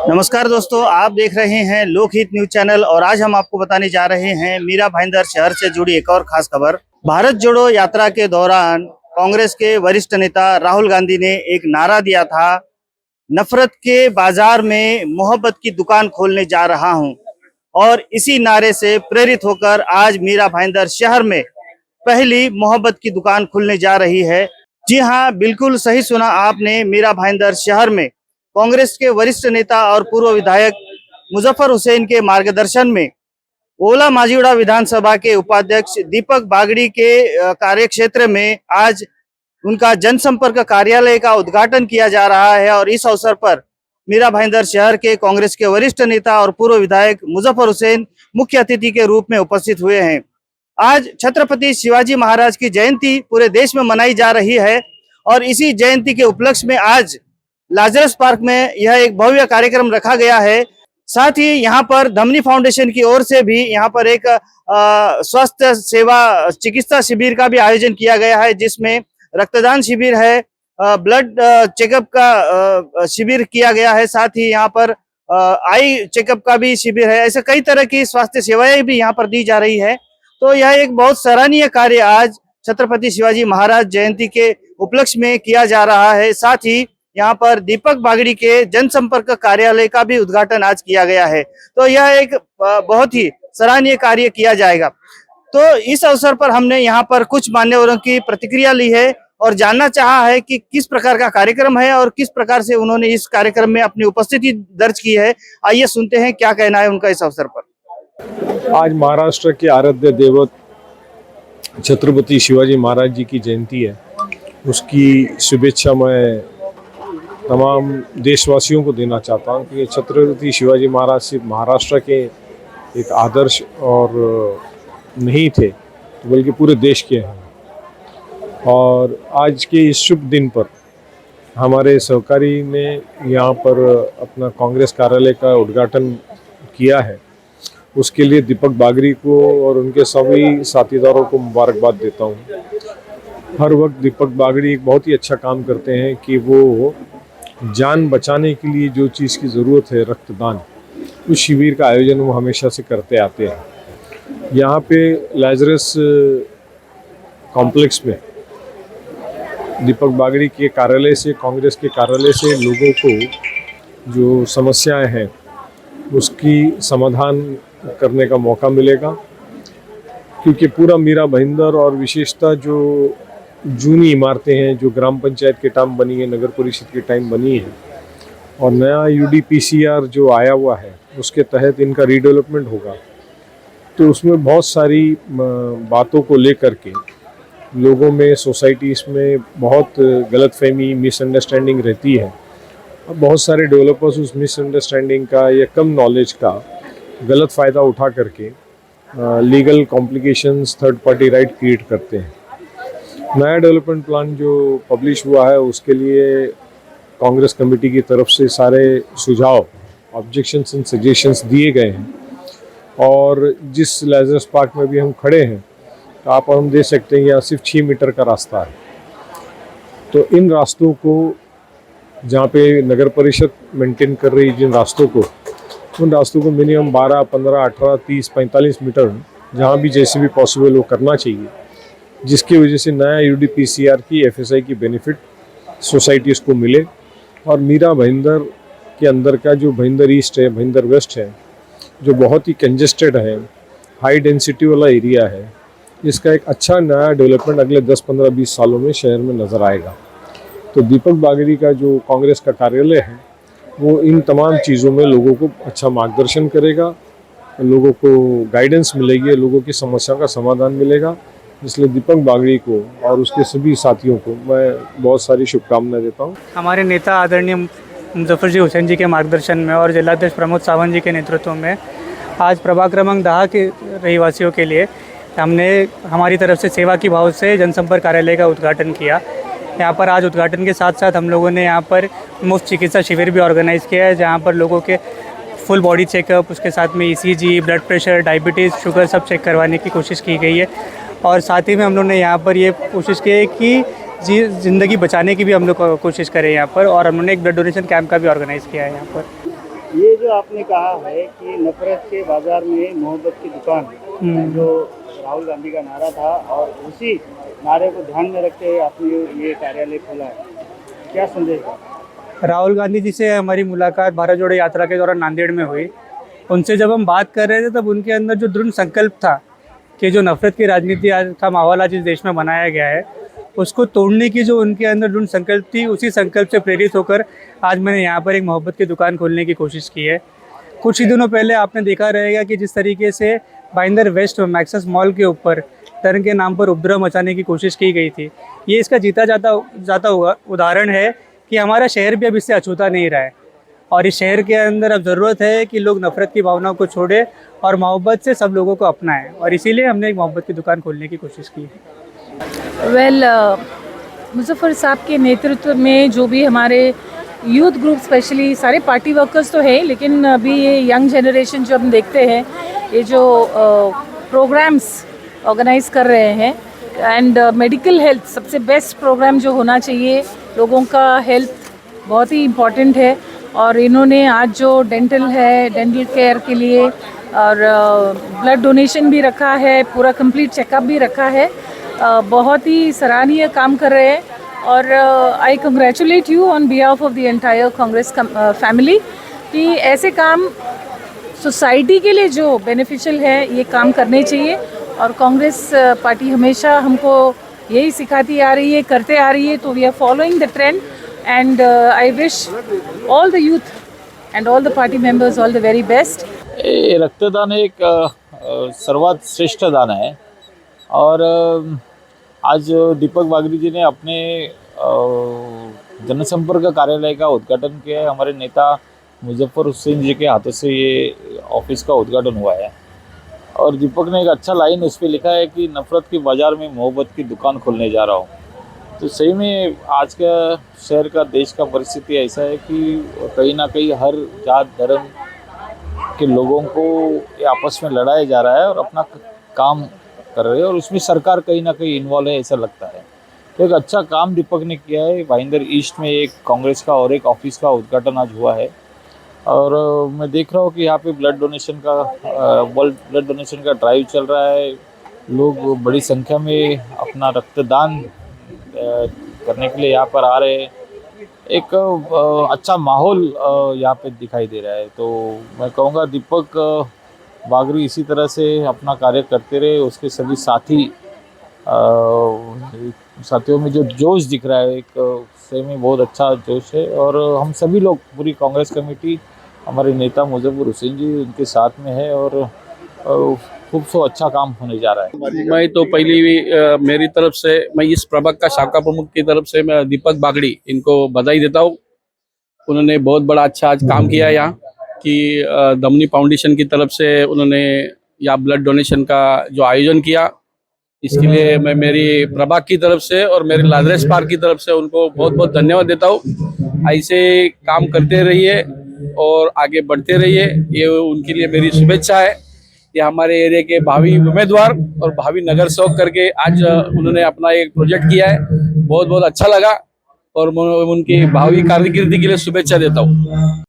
नमस्कार दोस्तों, आप देख रहे हैं लोकहित न्यूज चैनल और आज हम आपको बताने जा रहे हैं मीरा भाईंदर शहर से जुड़ी एक और खास खबर। भारत जोड़ो यात्रा के दौरान कांग्रेस के वरिष्ठ नेता राहुल गांधी ने एक नारा दिया था, नफरत के बाजार में मोहब्बत की दुकान खोलने जा रहा हूं। और इसी नारे से प्रेरित होकर आज मीरा भाईंदर शहर में पहली मोहब्बत की दुकान खुलने जा रही है। जी हां, बिल्कुल सही सुना आपने। मीरा भाईंदर शहर में कांग्रेस के वरिष्ठ नेता और पूर्व विधायक मुजफ्फर हुसैन के मार्गदर्शन में ओला माजिवड़ा विधानसभा के उपाध्यक्ष दीपक बागड़ी के कार्यक्षेत्र में आज उनका जनसंपर्क कार्यालय का उद्घाटन किया जा रहा है। और इस अवसर पर मीरा भाईंदर शहर के कांग्रेस के वरिष्ठ नेता और पूर्व विधायक मुजफ्फर हुसैन मुख्य अतिथि के रूप में उपस्थित हुए हैं। आज छत्रपति शिवाजी महाराज की जयंती पूरे देश में मनाई जा रही है और इसी जयंती के उपलक्ष्य में आज लाजरस पार्क में यह एक भव्य कार्यक्रम रखा गया है। साथ ही यहाँ पर धमनी फाउंडेशन की ओर से भी यहाँ पर एक स्वास्थ्य सेवा चिकित्सा शिविर का भी आयोजन किया गया है, जिसमें रक्तदान शिविर है, ब्लड चेकअप का शिविर किया गया है। साथ ही यहाँ पर आई चेकअप का भी शिविर है। ऐसे कई तरह की स्वास्थ्य सेवाएं भी यहाँ पर दी जा रही है। तो यह एक बहुत सराहनीय कार्य आज छत्रपति शिवाजी महाराज जयंती के उपलक्ष्य में किया जा रहा है। साथ ही यहाँ पर दीपक बागड़ी के जनसंपर्क कार्यालय का भी उद्घाटन आज किया गया है। तो यह एक बहुत ही सराहनीय कार्य किया जाएगा। तो इस अवसर पर हमने यहाँ पर कुछ मान्यवरों की प्रतिक्रिया ली है और जानना चाहा है कि किस प्रकार का कार्यक्रम है और किस प्रकार से उन्होंने इस कार्यक्रम में अपनी उपस्थिति दर्ज की है। आइए सुनते हैं क्या कहना है उनका इस अवसर पर। आज महाराष्ट्र के आराध्य देवत छत्रपति शिवाजी महाराज जी की जयंती है। उसकी शुभेच्छा मैं तमाम देशवासियों को देना चाहता हूँ कि छत्रपति शिवाजी महाराज सिर्फ महाराष्ट्र के एक आदर्श और नहीं थे, बल्कि पूरे देश के हैं। और आज के इस शुभ दिन पर हमारे सहकारी ने यहाँ पर अपना कांग्रेस कार्यालय का उद्घाटन किया है। उसके लिए दीपक बागड़ी को और उनके सभी साथीदारों को मुबारकबाद देता हूँ। हर वक्त दीपक बागड़ी एक बहुत ही अच्छा काम करते हैं कि वो जान बचाने के लिए जो चीज़ की ज़रूरत है, रक्तदान, उस शिविर का आयोजन वो हमेशा से करते आते हैं। यहाँ पे लाजरस कॉम्प्लेक्स में दीपक बागड़ी के कार्यालय से, कांग्रेस के कार्यालय से लोगों को जो समस्याएं हैं उसकी समाधान करने का मौका मिलेगा, क्योंकि पूरा मीरा भाईंदर और विशेषता जो जूनी इमारतें हैं जो ग्राम पंचायत के टाइम बनी है, नगर परिषद के टाइम बनी है, और नया यूडीपीसीआर जो आया हुआ है उसके तहत इनका रीडेवलपमेंट होगा। तो उसमें बहुत सारी बातों को लेकर के लोगों में, सोसाइटीज़ में बहुत गलतफहमी, मिसअंडरस्टैंडिंग रहती है। और बहुत सारे डेवलपर्स उस मिसअंडरस्टैंडिंग का या कम नॉलेज का गलत फ़ायदा उठा करके legal complications, third party right create करते हैं। नया डेवलपमेंट प्लान जो पब्लिश हुआ है उसके लिए कांग्रेस कमेटी की तरफ से सारे सुझाव, ऑब्जेक्शंस एंड सजेशंस दिए गए हैं। और जिस लाजरस पार्क में भी हम खड़े हैं, तो आप हम देख सकते हैं यहाँ सिर्फ 6 मीटर का रास्ता है। तो इन रास्तों को, जहाँ पे नगर परिषद मेंटेन कर रही जिन रास्तों को, उन रास्तों को मिनिमम 12, 15, 18, 30, 45 मीटर जहाँ भी जैसे भी पॉसिबल वो करना चाहिए, जिसकी वजह से नया यूडीपीसीआर की, एफएसआई की बेनिफिट सोसाइटीज़ को मिले। और मीरा भाईंदर के अंदर का जो भाईंदर ईस्ट है, भाईंदर वेस्ट है, जो बहुत ही कंजेस्टेड है, हाई डेंसिटी वाला एरिया है, इसका एक अच्छा नया डेवलपमेंट अगले 10, 15, 20 सालों में शहर में नज़र आएगा। तो दीपक बागड़ी का जो कांग्रेस का कार्यालय है वो इन तमाम चीज़ों में लोगों को अच्छा मार्गदर्शन करेगा, लोगों को गाइडेंस मिलेगी, लोगों की समस्या का समाधान मिलेगा। इसलिए दीपक बागड़ी को और उसके सभी साथियों को मैं बहुत सारी शुभकामनाएं देता हूँ। हमारे नेता आदरणीय मुजफ्फर जी हुसैन जी के मार्गदर्शन में और जिलाध्यक्ष प्रमोद सावंत जी के नेतृत्व में आज प्रभाग क्रमांक 10 के रहीवासियों के लिए हमने हमारी तरफ से सेवा की भाव से जनसंपर्क कार्यालय का उद्घाटन किया। यहाँ पर आज उद्घाटन के साथ साथ हम लोगों ने यहाँ पर मुफ्त चिकित्सा शिविर भी ऑर्गेनाइज़ किया है, जहाँ पर लोगों के फुल बॉडी चेकअप, उसके साथ में ECG, blood pressure, diabetes, sugar सब चेक करवाने की कोशिश की गई है। और साथ ही में हम लोगों ने यहाँ पर ये कोशिश की है कि ज़िंदगी बचाने की भी हम लोग कोशिश करें यहाँ पर। और हम लोगों ने एक ब्लड डोनेशन कैंप का भी ऑर्गेनाइज़ किया है यहाँ पर। ये जो आपने कहा है कि नफरत के बाजार में मोहब्बत की दुकान, जो राहुल गांधी का नारा था और उसी नारे को ध्यान में रखते हुए आपने ये कार्यालय खोला है, क्या संदेश है? राहुल गांधी जी से हमारी मुलाकात भारत जोड़ो यात्रा के दौरान नांदेड़ में हुई। उनसे जब हम बात कर रहे थे तब उनके अंदर जो दृढ़ संकल्प था कि जो नफरत की राजनीति का माहौल आज इस देश में बनाया गया है, उसको तोड़ने की जो उनके अंदर दृढ़ संकल्प थी, उसी संकल्प से प्रेरित होकर आज मैंने यहाँ पर एक मोहब्बत की दुकान खोलने की कोशिश की है। कुछ ही दिनों पहले आपने देखा रहेगा कि जिस तरीके से भाईंदर वेस्ट मैक्सस मॉल के ऊपर धर्म के नाम पर उपद्रव मचाने की कोशिश की गई थी, ये इसका जीता जाता हुआ उदाहरण है कि हमारा शहर भी अब इससे अछूता नहीं रहा है। और इस शहर के अंदर अब ज़रूरत है कि लोग नफ़रत की भावनाओं को छोड़े और मोहब्बत से सब लोगों को अपनाएं, और इसीलिए हमने एक मोहब्बत की दुकान खोलने की कोशिश की है। मुजफ्फर साहब के नेतृत्व में जो भी हमारे यूथ ग्रुप, स्पेशली सारे पार्टी वर्कर्स तो हैं, लेकिन अभी ये यंग जनरेशन जो हम देखते हैं, ये जो प्रोग्राम्स ऑर्गेनाइज कर रहे हैं, एंड मेडिकल हेल्थ सबसे बेस्ट प्रोग्राम जो होना चाहिए, लोगों का हेल्थ बहुत ही इम्पॉर्टेंट है। और इन्होंने आज जो डेंटल केयर के लिए और ब्लड डोनेशन भी रखा है, पूरा कंप्लीट चेकअप भी रखा है, बहुत ही सराहनीय काम कर रहे हैं। और आई congratulate you on behalf of the entire Congress family कि ऐसे काम सोसाइटी के लिए जो बेनिफिशियल है ये काम करने चाहिए। और कांग्रेस पार्टी हमेशा हमको यही सिखाती आ रही है, करते आ रही है, तो we are following the trend. And I wish all the youth and all the party members all the very best. रक्तदान एक सर्वात श्रेष्ठ दान है, और आज दीपक बागरी जी ने अपने जनसंपर्क कार्यालय का उद्घाटन किया है। हमारे नेता मुजफ्फर हुसैन जी के हाथों से ये ऑफिस का उद्घाटन हुआ है, और दीपक ने एक अच्छा लाइन उस पर लिखा है कि नफ़रत के बाज़ार में मोहब्बत की दुकान खोलने जा रहा हूँ। तो सही में आज का शहर का, देश का परिस्थिति ऐसा है कि कहीं ना कहीं हर जात धर्म के लोगों को ये आपस में लड़ाया जा रहा है और अपना काम कर रहे हैं, और उसमें सरकार कहीं ना कहीं इन्वॉल्व है ऐसा लगता है। तो एक अच्छा काम दीपक ने किया है। भाईंदर ईस्ट में एक कांग्रेस का और एक ऑफिस का उद्घाटन आज हुआ है, और मैं देख रहा हूँ कि यहाँ पे ब्लड डोनेशन का ड्राइव चल रहा है। लोग बड़ी संख्या में अपना रक्तदान करने के लिए यहाँ पर आ रहे हैं। एक अच्छा माहौल यहाँ पे दिखाई दे रहा है। तो मैं कहूँगा दीपक बागरी इसी तरह से अपना कार्य करते रहे। उसके सभी साथियों में जो जोश दिख रहा है, एक सही में बहुत अच्छा जोश है, और हम सभी लोग, पूरी कांग्रेस कमेटी, हमारे नेता मुजफ्फर हुसैन जी उनके साथ में है, और खूब सो अच्छा काम होने जा रहा है। मैं तो पहली भी मेरी तरफ से, मैं इस प्रभाग का शाखा प्रमुख की तरफ से मैं दीपक बागड़ी इनको बधाई देता हूँ। उन्होंने बहुत बड़ा अच्छा आज काम किया यहाँ कि दमनी फाउंडेशन की तरफ से उन्होंने यहाँ ब्लड डोनेशन का जो आयोजन किया, इसके लिए मैं मेरी प्रभाग की तरफ से और मेरे लादरेस पार्क की तरफ से उनको बहुत बहुत धन्यवाद देता हूँ। ऐसे काम करते रहिए और आगे बढ़ते रहिए, ये उनके लिए मेरी शुभेच्छा है। ये हमारे एरिया के भावी उम्मीदवार और भावी नगर सेवक करके आज उन्होंने अपना एक प्रोजेक्ट किया है, बहुत बहुत अच्छा लगा, और मैं उनकी भावी कारकिर्दी के लिए शुभेच्छा देता हूँ।